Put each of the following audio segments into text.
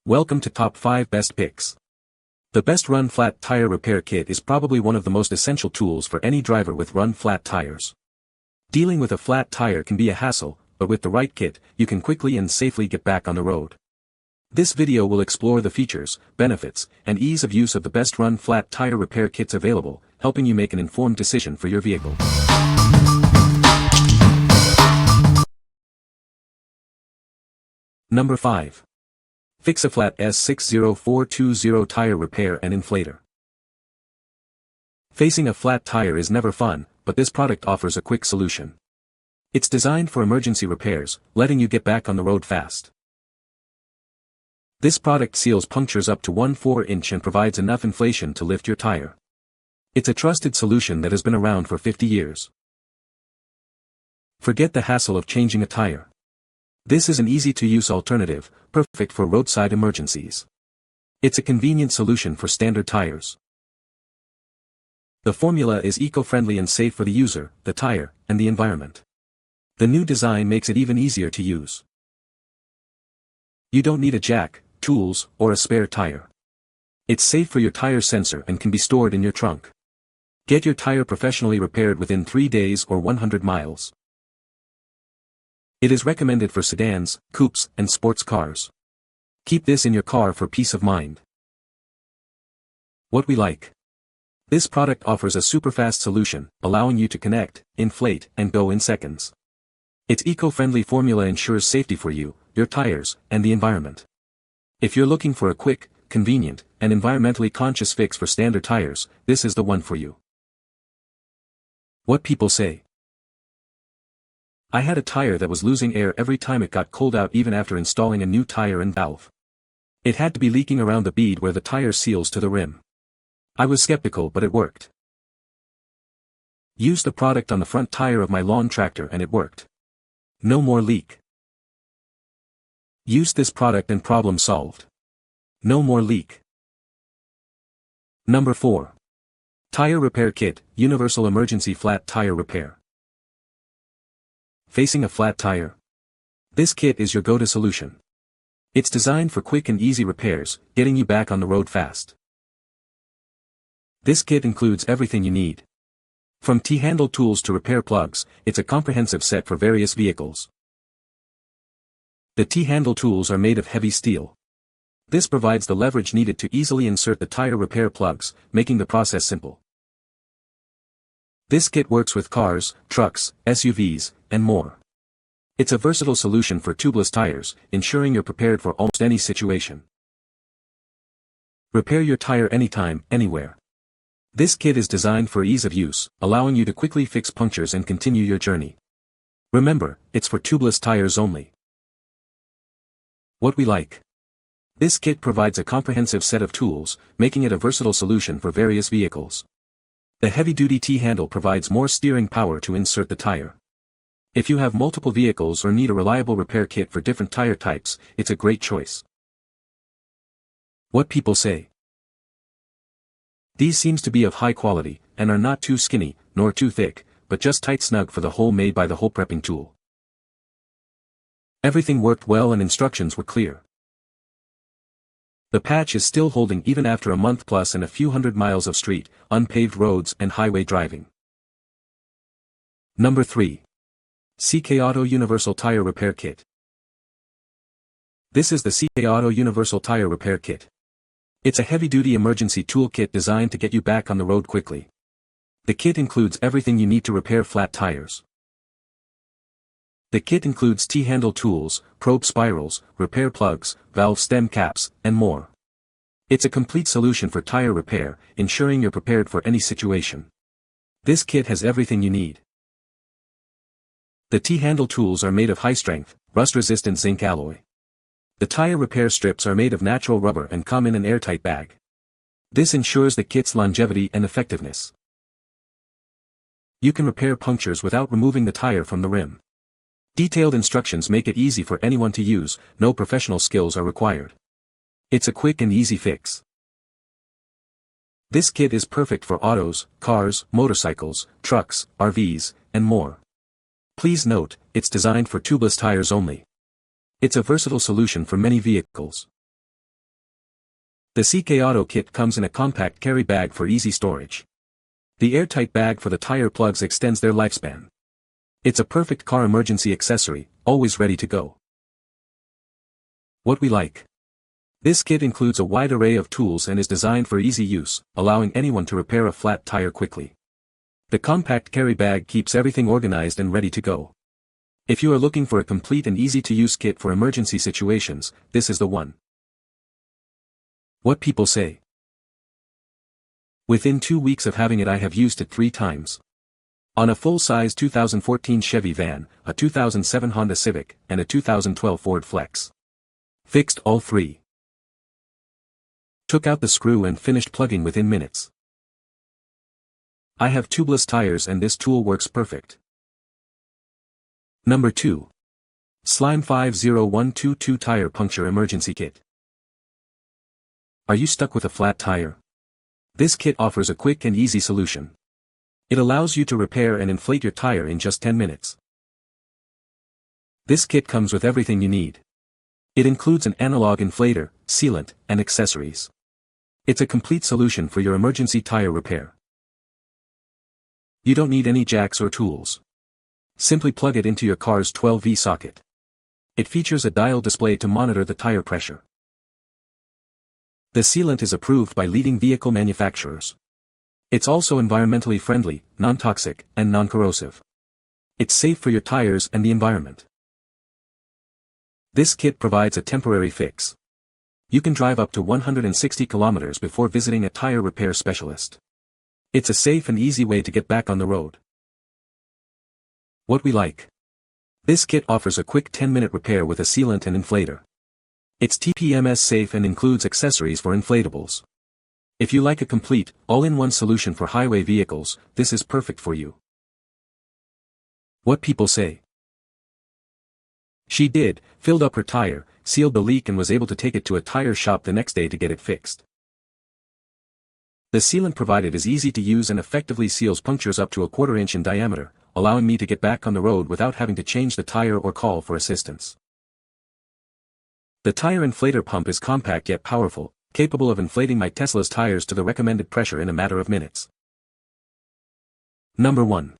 Welcome to Top 5 Best Picks. The Best Run Flat Tire Repair Kit is probably one of the most essential tools for any driver with run flat tires. Dealing with a flat tire can be a hassle, but with the right kit, you can quickly and safely get back on the road. This video will explore the features, benefits, and ease of use of the best run flat tire repair kits available, helping you make an informed decision for your vehicle. Number 5. Fix-A-Flat S60420 Tire Repair and Inflator. Facing a flat tire is never fun, but this product offers a quick solution. It's designed for emergency repairs, letting you get back on the road fast. This product seals punctures up to 1/4 inch and provides enough inflation to lift your tire. It's a trusted solution that has been around for 50 years. Forget the hassle of changing a tire. This is an easy-to-use alternative, perfect for roadside emergencies. It's a convenient solution for standard tires. The formula is eco-friendly and safe for the user, the tire, and the environment. The new design makes it even easier to use. You don't need a jack, tools, or a spare tire. It's safe for your tire sensor and can be stored in your trunk. Get your tire professionally repaired within 3 days or 100 miles. It is recommended for sedans, coupes, and sports cars. Keep this in your car for peace of mind. What we like. This product offers a super-fast solution, allowing you to connect, inflate, and go in seconds. Its eco-friendly formula ensures safety for you, your tires, and the environment. If you're looking for a quick, convenient, and environmentally conscious fix for standard tires, this is the one for you. What people say. I had a tire that was losing air every time it got cold out even after installing a new tire and valve. It had to be leaking around the bead where the tire seals to the rim. I was skeptical, but it worked. Used the product on the front tire of my lawn tractor and it worked. No more leak. Used this product and problem solved. No more leak. Number 4. Tire Repair Kit, Universal Emergency Flat Tire Repair. Facing a flat tire? This kit is your go-to solution. It's designed for quick and easy repairs, getting you back on the road fast. This kit includes everything you need. From T-handle tools to repair plugs, it's a comprehensive set for various vehicles. The T-handle tools are made of heavy steel. This provides the leverage needed to easily insert the tire repair plugs, making the process simple. This kit works with cars, trucks, SUVs, and more. It's a versatile solution for tubeless tires, ensuring you're prepared for almost any situation. Repair your tire anytime, anywhere. This kit is designed for ease of use, allowing you to quickly fix punctures and continue your journey. Remember, it's for tubeless tires only. What we like. This kit provides a comprehensive set of tools, making it a versatile solution for various vehicles. The heavy-duty T-handle provides more steering power to insert the tire. If you have multiple vehicles or need a reliable repair kit for different tire types, it's a great choice. What people say. These seems to be of high quality, and are not too skinny, nor too thick, but just tight snug for the hole made by the hole prepping tool. Everything worked well and instructions were clear. The patch is still holding even after a month plus and a few hundred miles of street, unpaved roads and highway driving. Number 3. CKAuto Universal Tire Repair Kit. This is the CKAuto Universal Tire Repair Kit. It's a heavy-duty emergency toolkit designed to get you back on the road quickly. The kit includes everything you need to repair flat tires. The kit includes T-handle tools, probe spirals, repair plugs, valve stem caps, and more. It's a complete solution for tire repair, ensuring you're prepared for any situation. This kit has everything you need. The T-handle tools are made of high-strength, rust-resistant zinc alloy. The tire repair strips are made of natural rubber and come in an airtight bag. This ensures the kit's longevity and effectiveness. You can repair punctures without removing the tire from the rim. Detailed instructions make it easy for anyone to use, no professional skills are required. It's a quick and easy fix. This kit is perfect for autos, cars, motorcycles, trucks, RVs, and more. Please note, it's designed for tubeless tires only. It's a versatile solution for many vehicles. The CKAuto kit comes in a compact carry bag for easy storage. The airtight bag for the tire plugs extends their lifespan. It's a perfect car emergency accessory, always ready to go. What we like. This kit includes a wide array of tools and is designed for easy use, allowing anyone to repair a flat tire quickly. The compact carry bag keeps everything organized and ready to go. If you are looking for a complete and easy-to-use kit for emergency situations, this is the one. What people say. Within 2 weeks of having it, I have used it 3 times. On a full-size 2014 Chevy van, a 2007 Honda Civic, and a 2012 Ford Flex. Fixed all 3. Took out the screw and finished plugging within minutes. I have tubeless tires and this tool works perfect. Number 2. Slime 50122 Tire Puncture Emergency Kit. Are you stuck with a flat tire? This kit offers a quick and easy solution. It allows you to repair and inflate your tire in just 10 minutes. This kit comes with everything you need. It includes an analog inflator, sealant, and accessories. It's a complete solution for your emergency tire repair. You don't need any jacks or tools. Simply plug it into your car's 12V socket. It features a dial display to monitor the tire pressure. The sealant is approved by leading vehicle manufacturers. It's also environmentally friendly, non-toxic, and non-corrosive. It's safe for your tires and the environment. This kit provides a temporary fix. You can drive up to 160 kilometers before visiting a tire repair specialist. It's a safe and easy way to get back on the road. What we like. This kit offers a quick 10-minute repair with a sealant and inflator. It's TPMS safe and includes accessories for inflatables. If you like a complete, all-in-one solution for highway vehicles, this is perfect for you. What people say. She did, filled up her tire, sealed the leak and was able to take it to a tire shop the next day to get it fixed. The sealant provided is easy to use and effectively seals punctures up to 1/4 inch in diameter, allowing me to get back on the road without having to change the tire or call for assistance. The tire inflator pump is compact yet powerful, capable of inflating my Tesla's tires to the recommended pressure in a matter of minutes. Number 1.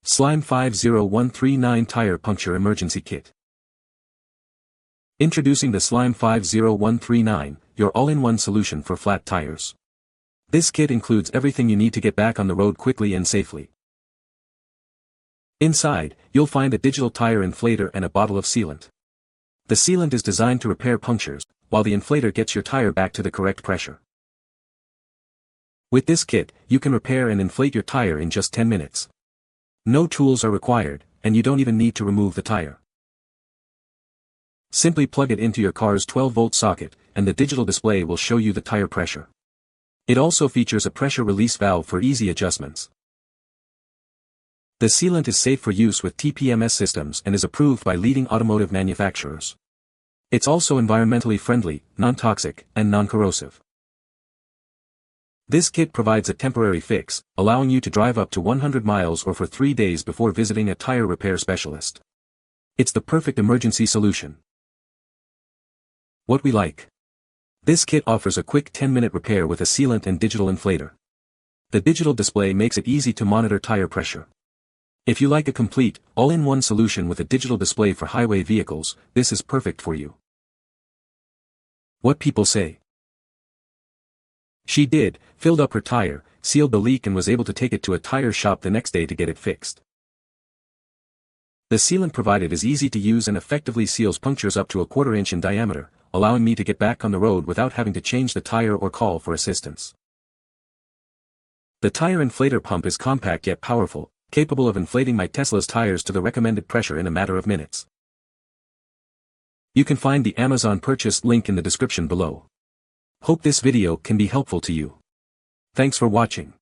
Slime 50139 Tire Puncture Emergency Kit. Introducing the Slime 50139, your all-in-one solution for flat tires. This kit includes everything you need to get back on the road quickly and safely. Inside, you'll find a digital tire inflator and a bottle of sealant. The sealant is designed to repair punctures, while the inflator gets your tire back to the correct pressure. With this kit, you can repair and inflate your tire in just 10 minutes. No tools are required, and you don't even need to remove the tire. Simply plug it into your car's 12-volt socket, and the digital display will show you the tire pressure. It also features a pressure release valve for easy adjustments. The sealant is safe for use with TPMS systems and is approved by leading automotive manufacturers. It's also environmentally friendly, non-toxic, and non-corrosive. This kit provides a temporary fix, allowing you to drive up to 100 miles or for 3 days before visiting a tire repair specialist. It's the perfect emergency solution. What we like. This kit offers a quick 10-minute repair with a sealant and digital inflator. The digital display makes it easy to monitor tire pressure. If you like a complete, all-in-one solution with a digital display for highway vehicles, this is perfect for you. What people say. She did, filled up her tire, sealed the leak and was able to take it to a tire shop the next day to get it fixed. The sealant provided is easy to use and effectively seals punctures up to 1/4 inch in diameter, allowing me to get back on the road without having to change the tire or call for assistance. The tire inflator pump is compact yet powerful, capable of inflating my Tesla's tires to the recommended pressure in a matter of minutes. You can find the Amazon purchase link in the description below. Hope this video can be helpful to you. Thanks for watching.